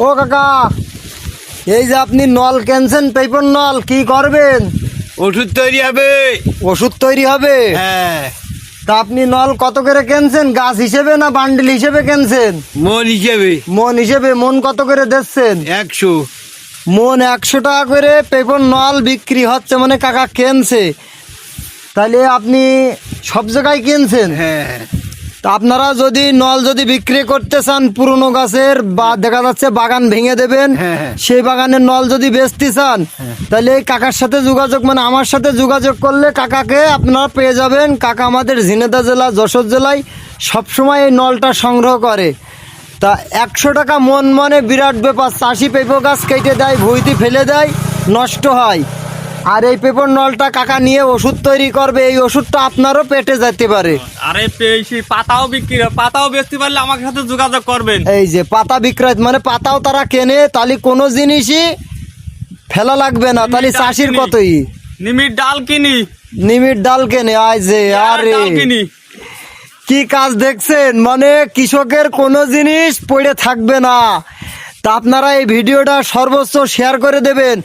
ও কাকা, এই যে আপনি নল কিনছেন, পেপার নল, কি করবেন? ওষুধ তৈরি হবে। ওষুধ তৈরি হবে? হ্যাঁ। তা আপনি নল কত করে কিনছেন? গাছ হিসেবে না বান্ডিল হিসেবে কিনছেন? মন হিসেবে। মন হিসেবে। মন কত করে দিচ্ছেন? 100। মন 100 টাকা করে পেপার নল বিক্রি হচ্ছে, মানে কাকা কিনছে। তাহলে আপনি সব জায়গায় কিনছেন? হ্যাঁ। তা আপনারা যদি নল যদি বিক্রি করতে চান, পুরনো গাছের বা দেখা যাচ্ছে বাগান ভেঙে দেবেন, হ্যাঁ। সেই বাগানের নল যদি বেচতে চান, তাহলে এই কাকার সাথে যোগাযোগ, মানে আমার সাথে যোগাযোগ করলে কাকাকে আপনারা পেয়ে যাবেন। কাকা আমাদের ঝিনাইদহ জেলা, যশোর জেলায় সবসময় এই নলটা সংগ্রহ করে। তা 100 টাকা মন, মানে বিরাট ব্যাপার। চাষি পেঁপো গাছ কেটে দেয়, ভুঁইতে ফেলে দেয়, নষ্ট হয়। আর এই পেপার নলটা কাকা নিয়ে ওষুধ তৈরি করবে। এই ওষুধটা আপনারও পেটে যেতে পারে। আরে পেয়েছি, পাতাও বিক্রি হয়, পাতাও বেচতে পারলে আমার সাথে যোগাযোগ করবেন। এই যে পাতা বিক্রয়, মানে পাতাও তারা কেনে, তাহলে কোনো জিনিসই ফেলা লাগবে না। তাহলে চাষির কতই নিমির ডাল কিনি, নিমির ডাল কেনে। আয় যে আরে ডাল কিনি। কি কাজ দেখছেন, মানে কৃষকের কোনো জিনিস পড়ে থাকবে না। তা আপনারা এই ভিডিওটা সর্বোচ্চ শেয়ার করে দেবেন।